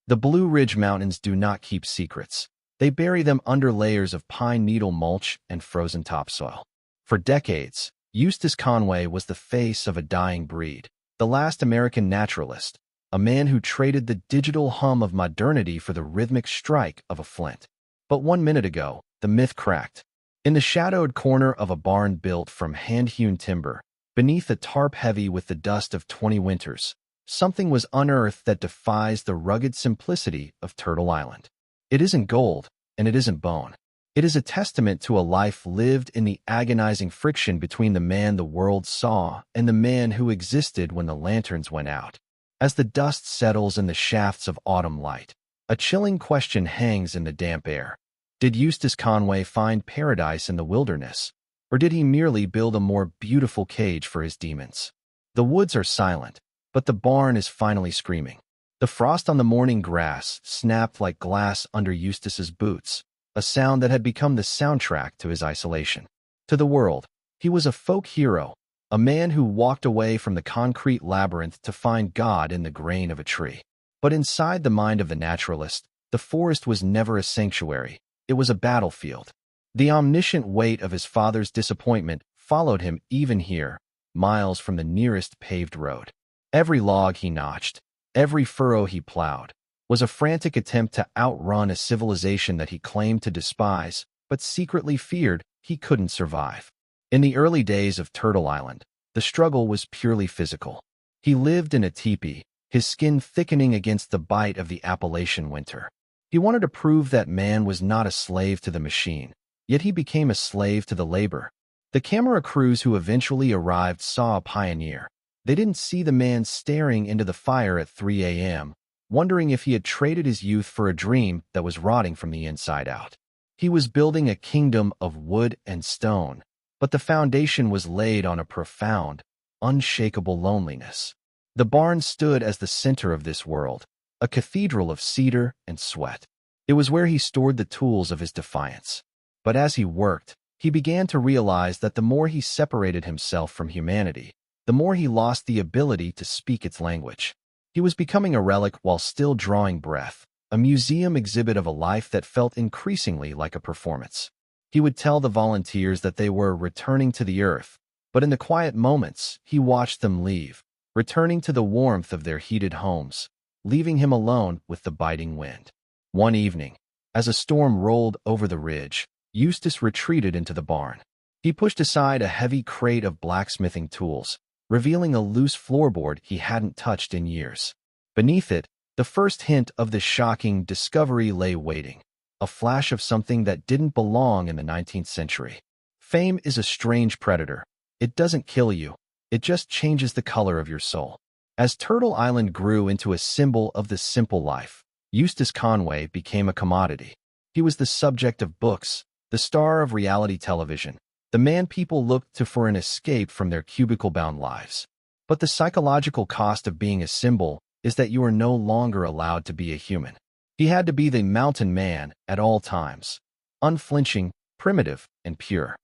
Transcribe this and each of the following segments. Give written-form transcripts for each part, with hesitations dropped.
The Blue Ridge Mountains do not keep secrets. They bury them under layers of pine needle mulch and frozen topsoil. For decades, Eustace Conway was the face of a dying breed, the last American naturalist, a man who traded the digital hum of modernity for the rhythmic strike of a flint. But 1 minute ago, the myth cracked. In the shadowed corner of a barn built from hand-hewn timber, beneath a tarp heavy with the dust of 20 winters, something was unearthed that defies the rugged simplicity of Turtle Island. It isn't gold, and it isn't bone. It is a testament to a life lived in the agonizing friction between the man the world saw and the man who existed when the lanterns went out. As the dust settles in the shafts of autumn light, a chilling question hangs in the damp air. Did Eustace Conway find paradise in the wilderness, or did he merely build a more beautiful cage for his demons? The woods are silent, but the barn is finally screaming. The frost on the morning grass snapped like glass under Eustace's boots, a sound that had become the soundtrack to his isolation. To the world, he was a folk hero, a man who walked away from the concrete labyrinth to find God in the grain of a tree. But inside the mind of the naturalist, the forest was never a sanctuary. It was a battlefield. The omniscient weight of his father's disappointment followed him even here, miles from the nearest paved road. Every log he notched, every furrow he plowed, was a frantic attempt to outrun a civilization that he claimed to despise, but secretly feared he couldn't survive. In the early days of Turtle Island, the struggle was purely physical. He lived in a teepee, his skin thickening against the bite of the Appalachian winter. He wanted to prove that man was not a slave to the machine, yet he became a slave to the labor. The camera crews who eventually arrived saw a pioneer. They didn't see the man staring into the fire at 3 a.m., wondering if he had traded his youth for a dream that was rotting from the inside out. He was building a kingdom of wood and stone, but the foundation was laid on a profound, unshakable loneliness. The barn stood as the center of this world, a cathedral of cedar and sweat. It was where he stored the tools of his defiance. But as he worked, he began to realize that the more he separated himself from humanity, the more he lost the ability to speak its language. He was becoming a relic while still drawing breath, a museum exhibit of a life that felt increasingly like a performance. He would tell the volunteers that they were returning to the earth, but in the quiet moments, he watched them leave, returning to the warmth of their heated homes, leaving him alone with the biting wind. One evening, as a storm rolled over the ridge, Eustace retreated into the barn. He pushed aside a heavy crate of blacksmithing tools, revealing a loose floorboard he hadn't touched in years. Beneath it, the first hint of the shocking discovery lay waiting, a flash of something that didn't belong in the 19th century. Fame is a strange predator. It doesn't kill you. It just changes the color of your soul. As Turtle Island grew into a symbol of the simple life, Eustace Conway became a commodity. He was the subject of books, the star of reality television, the man people looked to for an escape from their cubicle-bound lives. But the psychological cost of being a symbol is that you are no longer allowed to be a human. He had to be the mountain man at all times, unflinching, primitive, and pure.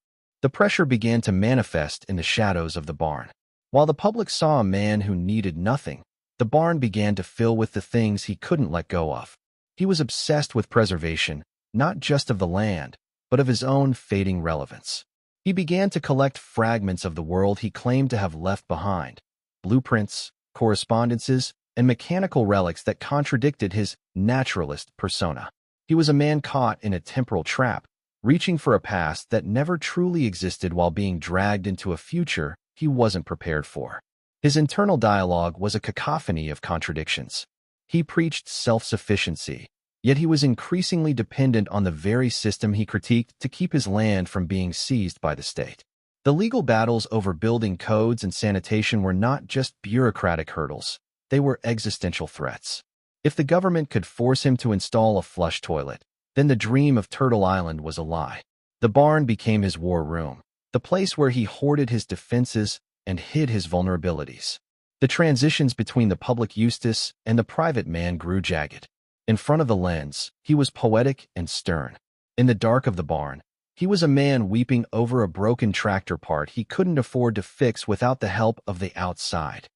The pressure began to manifest in the shadows of the barn. While the public saw a man who needed nothing, the barn began to fill with the things he couldn't let go of. He was obsessed with preservation, not just of the land, but of his own fading relevance. He began to collect fragments of the world he claimed to have left behind, blueprints, correspondences, and mechanical relics that contradicted his naturalist persona. He was a man caught in a temporal trap, reaching for a past that never truly existed while being dragged into a future he wasn't prepared for. His internal dialogue was a cacophony of contradictions. He preached self-sufficiency, yet he was increasingly dependent on the very system he critiqued to keep his land from being seized by the state. The legal battles over building codes and sanitation were not just bureaucratic hurdles, they were existential threats. If the government could force him to install a flush toilet, then the dream of Turtle Island was a lie. The barn became his war room, the place where he hoarded his defenses and hid his vulnerabilities. The transitions between the public Eustace and the private man grew jagged. In front of the lens, he was poetic and stern. In the dark of the barn, he was a man weeping over a broken tractor part he couldn't afford to fix without the help of the outside.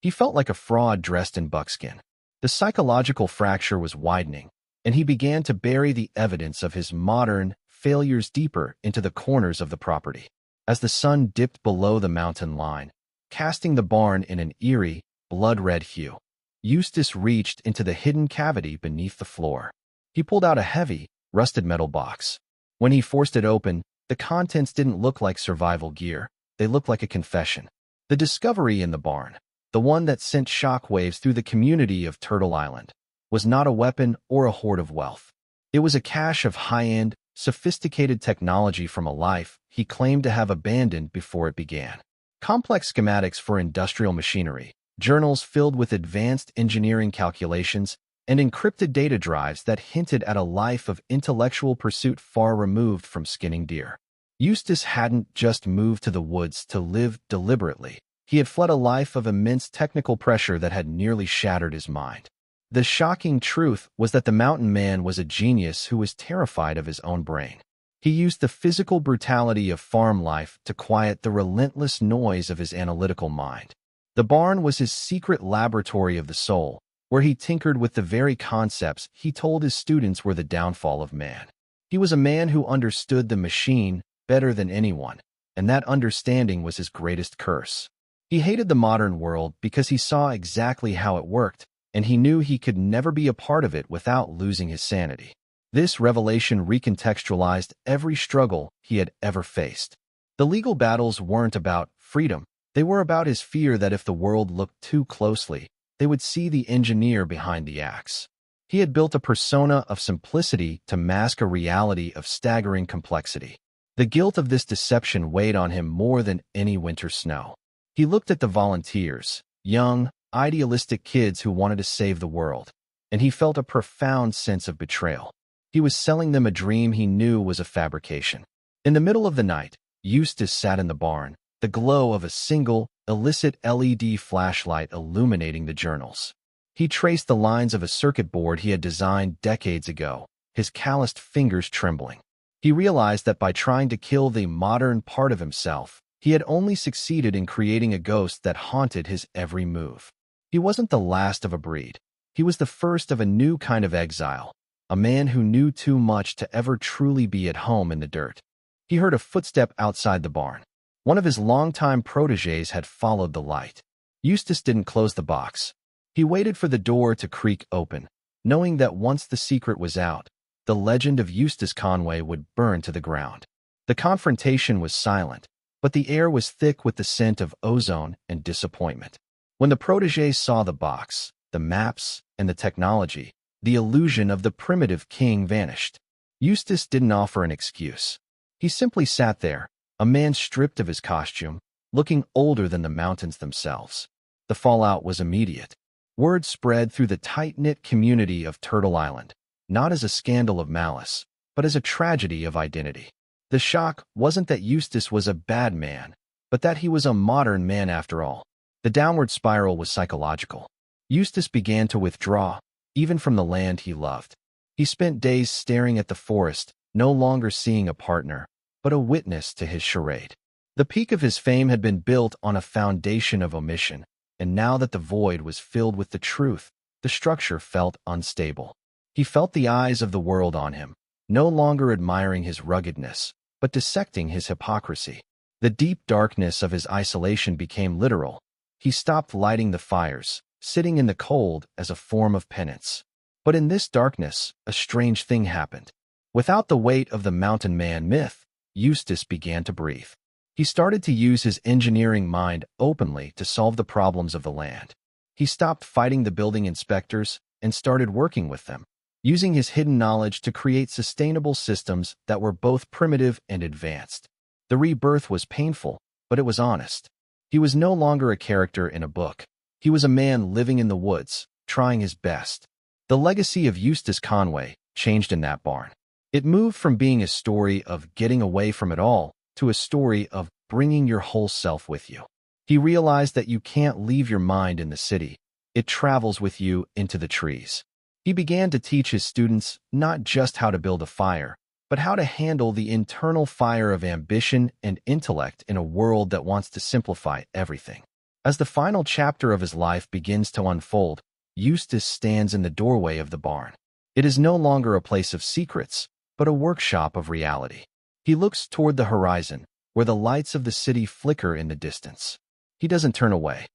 He felt like a fraud dressed in buckskin. The psychological fracture was widening, and he began to bury the evidence of his modern failures deeper into the corners of the property. As the sun dipped below the mountain line, casting the barn in an eerie, blood-red hue, Eustace reached into the hidden cavity beneath the floor. He pulled out a heavy, rusted metal box. When he forced it open, the contents didn't look like survival gear. They looked like a confession. The discovery in the barn, the one that sent shockwaves through the community of Turtle Island, was not a weapon or a hoard of wealth. It was a cache of high-end, sophisticated technology from a life he claimed to have abandoned before it began. Complex schematics for industrial machinery, journals filled with advanced engineering calculations, and encrypted data drives that hinted at a life of intellectual pursuit far removed from skinning deer. Eustace hadn't just moved to the woods to live deliberately. He had fled a life of immense technical pressure that had nearly shattered his mind. The shocking truth was that the mountain man was a genius who was terrified of his own brain. He used the physical brutality of farm life to quiet the relentless noise of his analytical mind. The barn was his secret laboratory of the soul, where he tinkered with the very concepts he told his students were the downfall of man. He was a man who understood the machine better than anyone, and that understanding was his greatest curse. He hated the modern world because he saw exactly how it worked, and he knew he could never be a part of it without losing his sanity. This revelation recontextualized every struggle he had ever faced. The legal battles weren't about freedom. They were about his fear that if the world looked too closely, they would see the engineer behind the axe. He had built a persona of simplicity to mask a reality of staggering complexity. The guilt of this deception weighed on him more than any winter snow. He looked at the volunteers, young, idealistic kids who wanted to save the world, and he felt a profound sense of betrayal. He was selling them a dream he knew was a fabrication. In the middle of the night, Eustace sat in the barn, the glow of a single, illicit LED flashlight illuminating the journals. He traced the lines of a circuit board he had designed decades ago, his calloused fingers trembling. He realized that by trying to kill the modern part of himself, he had only succeeded in creating a ghost that haunted his every move. He wasn't the last of a breed. He was the first of a new kind of exile, a man who knew too much to ever truly be at home in the dirt. He heard a footstep outside the barn. One of his longtime protégés had followed the light. Eustace didn't close the box. He waited for the door to creak open, knowing that once the secret was out, the legend of Eustace Conway would burn to the ground. The confrontation was silent, but the air was thick with the scent of ozone and disappointment. When the protégé saw the box, the maps, and the technology, the illusion of the primitive king vanished. Eustace didn't offer an excuse. He simply sat there, a man stripped of his costume, looking older than the mountains themselves. The fallout was immediate. Word spread through the tight-knit community of Turtle Island, not as a scandal of malice, but as a tragedy of identity. The shock wasn't that Eustace was a bad man, but that he was a modern man after all. The downward spiral was psychological. Eustace began to withdraw, even from the land he loved. He spent days staring at the forest, no longer seeing a partner, but a witness to his charade. The peak of his fame had been built on a foundation of omission, and now that the void was filled with the truth, the structure felt unstable. He felt the eyes of the world on him, no longer admiring his ruggedness, but dissecting his hypocrisy. The deep darkness of his isolation became literal. He stopped lighting the fires, sitting in the cold as a form of penance. But in this darkness, a strange thing happened. Without the weight of the mountain man myth, Eustace began to breathe. He started to use his engineering mind openly to solve the problems of the land. He stopped fighting the building inspectors and started working with them, using his hidden knowledge to create sustainable systems that were both primitive and advanced. The rebirth was painful, but it was honest. He was no longer a character in a book. He was a man living in the woods, trying his best. The legacy of Eustace Conway changed in that barn. It moved from being a story of getting away from it all to a story of bringing your whole self with you. He realized that you can't leave your mind in the city. It travels with you into the trees. He began to teach his students not just how to build a fire, but how to handle the internal fire of ambition and intellect in a world that wants to simplify everything. As the final chapter of his life begins to unfold, Eustace stands in the doorway of the barn. It is no longer a place of secrets, but a workshop of reality. He looks toward the horizon, where the lights of the city flicker in the distance. He doesn't turn away.